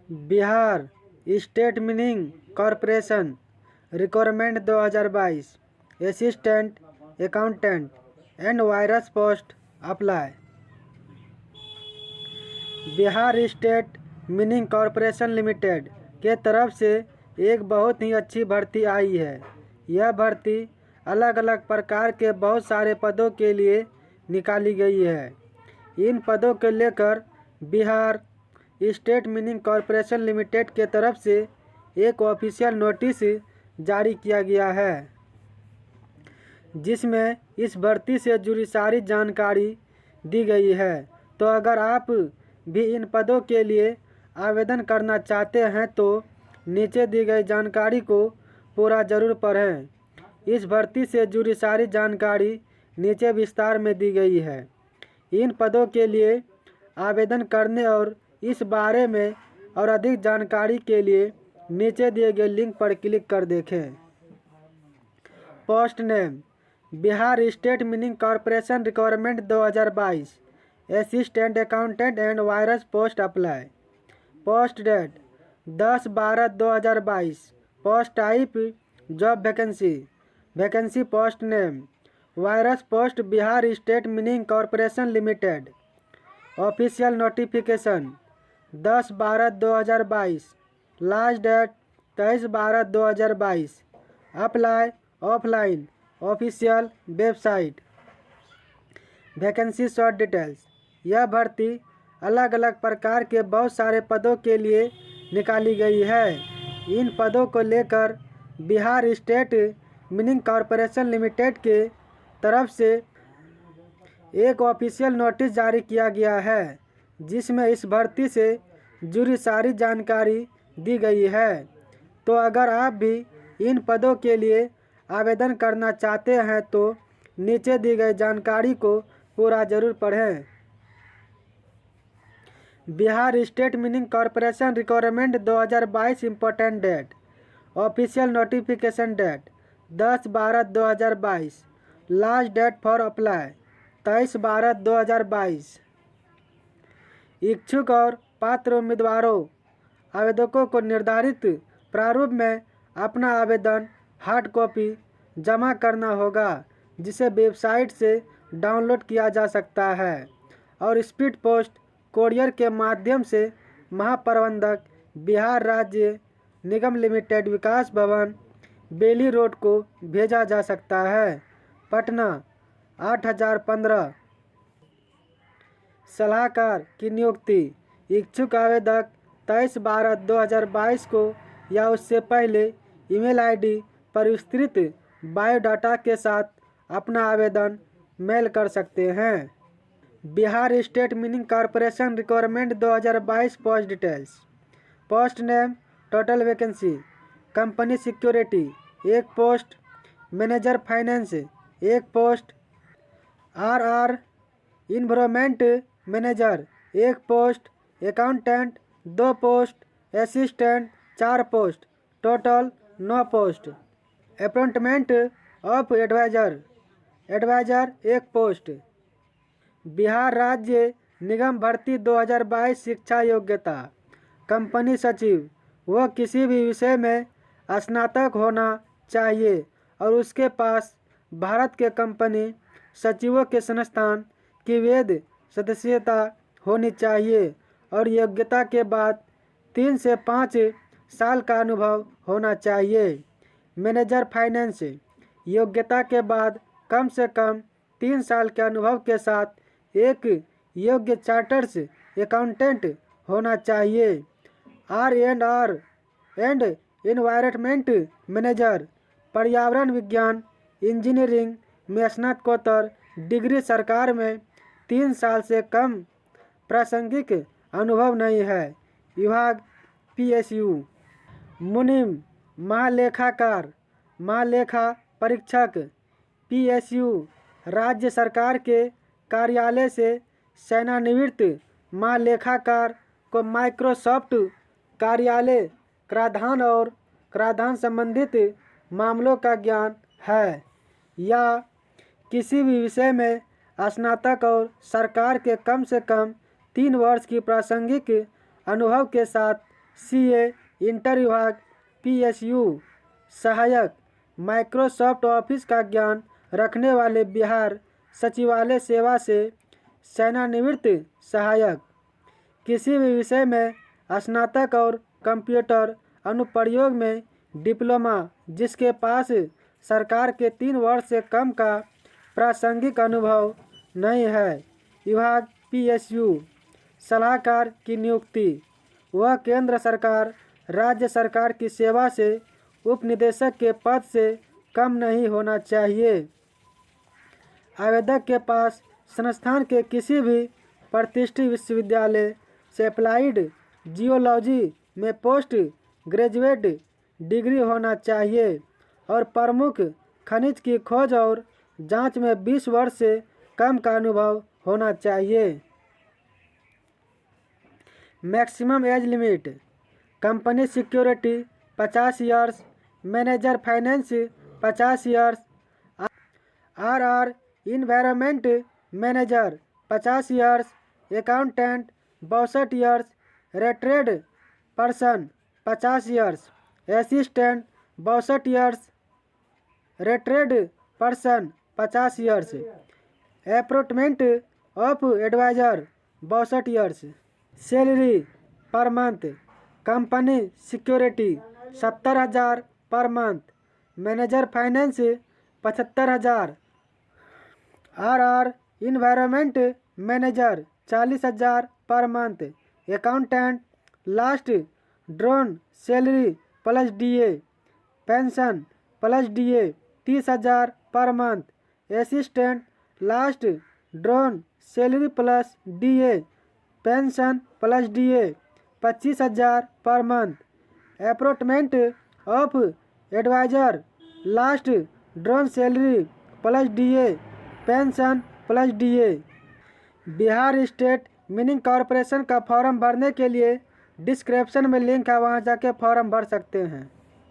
Bihar state mining corporation requirement 2022 assistant accountant and various post apply. Bihar state mining corporation limited के तरफ से एक बहुत ही अच्छी भर्ती आई है। यह भर्ती अलग अलग प्रकार के बहुत सारे पदों के लिए निकाली गई है। इन पदों को लेकर Bihar state mining corporation limited के तरफ से एक ऑफिशियल नोटिस जारी किया गया है, जिसमें इस भर्ती से जुड़ी सारी जानकारी दी गई है। तो अगर आप भी इन पदों के लिए आवेदन करना चाहते हैं तो नीचे दी गई जानकारी को पूरा ज़रूर पढ़ें। इस भर्ती से जुड़ी सारी जानकारी नीचे विस्तार में दी गई है। इन पदों के लिए आवेदन करने और इस बारे में और अधिक जानकारी के लिए नीचे दिए गए लिंक पर क्लिक कर देखें। Post name Bihar state mining corporation requirement 2022 assistant accountant and various post apply. Post date 10/12/2022। Post type job vacancy. Vacancy post name various post Bihar state mining corporation limited. Official notification 10/12/2022। Last date 23/12/2022। Apply offline official website. Vacancy short details. यह भर्ती अलग अलग प्रकार के बहुत सारे पदों के लिए निकाली गई है। इन पदों को लेकर Bihar state mining corporation limited के तरफ से एक ऑफिशियल नोटिस जारी किया गया है, जिसमें इस भर्ती से जुड़ी सारी जानकारी दी गई है। तो अगर आप भी इन पदों के लिए आवेदन करना चाहते हैं तो नीचे दी गई जानकारी को पूरा ज़रूर पढ़ें। Bihar state mining corporation requirement 2022 important date. Official notification date 10/12/2022। Last date for apply 23/12/2022। इच्छुक और पात्र उम्मीदवारों आवेदकों को निर्धारित प्रारूप में अपना आवेदन हार्ड कॉपी जमा करना होगा, जिसे वेबसाइट से डाउनलोड किया जा सकता है और स्पीड पोस्ट कोरियर के माध्यम से महाप्रबंधक बिहार राज्य निगम लिमिटेड विकास भवन बेली रोड को भेजा जा सकता है। पटना 8015। सलाहकार की नियुक्ति। इच्छुक आवेदक 23/12/2022 को या उससे पहले ईमेल आईडी पर विस्तृत बायोडाटा के साथ अपना आवेदन मेल कर सकते हैं। Bihar state mining corporation requirement 2022 post details. Post name total vacancy. Company security 1 post. Manager finance 1 post. R environment manager 1 post. Accountant 2 post. Assistant 4 post. Total 9 post. Appointment of adviser 1 post. Bihar राज्य निगम भर्ती 2022 शिक्षा योग्यता। Company सचिव वह किसी भी विषय में स्नातक होना चाहिए और उसके पास भारत के कंपनी सचिवों के संस्थान की वैध सदस्यता होनी चाहिए और योग्यता के बाद 3 से 5 साल का अनुभव होना चाहिए। मैनेजर फाइनेंस योग्यता के बाद कम से कम 3 साल के अनुभव के साथ एक योग्य चार्टर्स अकाउंटेंट होना चाहिए। R&R एंड एनवायरनमेंट मैनेजर पर्यावरण विज्ञान इंजीनियरिंग में स्नातकोत्तर डिग्री सरकार में 3 साल से कम प्रासंगिक अनुभव नहीं है। विभाग PSU। मुनीम महालेखाकार महालेखा परीक्षक PSU राज्य सरकार के कार्यालय से सेवानिवृत्त महालेखाकार को माइक्रोसॉफ्ट कार्यालय कराधान और कराधान संबंधित मामलों का ज्ञान है या किसी भी विषय में स्नातक और सरकार के कम से कम 3 वर्ष की प्रासंगिक अनुभव के साथ CA इंटर विभाग, PSU सहायक, माइक्रोसॉफ्ट ऑफिस का ज्ञान रखने वाले बिहार सचिवालय सेवा से सेवानिवृत्त सहायक, किसी भी विषय में स्नातक और कंप्यूटर अनुप्रयोग में डिप्लोमा जिसके पास सरकार के 3 वर्ष से कम का प्रासंगिक अनुभव नहीं है। विभाग PSU सलाहकार की नियुक्ति, वह केंद्र सरकार राज्य सरकार की सेवा से उपनिदेशक के पद से कम नहीं होना चाहिए। आवेदक के पास संस्थान के किसी भी प्रतिष्ठित विश्वविद्यालय से अप्लाइड जियोलॉजी में पोस्ट ग्रेजुएट डिग्री होना चाहिए और प्रमुख खनिज की खोज और जांच में 20 वर्ष से कम का अनुभव होना चाहिए। Maximum age limit, company security 50 years, manager finance 50 years, RR environment manager 50 years, accountant 62 years, retired person 50 years, assistant 62 years, retired person 50 years, appointment of adviser 62 years. Salary per month, company security 70,000 per month, manager finance 75,000, RR environment manager 40,000 per month, accountant last drawn salary plus DA pension plus DA 30,000 per month, assistant last drawn salary plus DA pension plus DA 25,000 per month, appointment of adviser last drawn salary plus DA pension plus DA। Bihar state mining corporation का form भरने के लिए description में link है, वहां जाके form भर सकते हैं।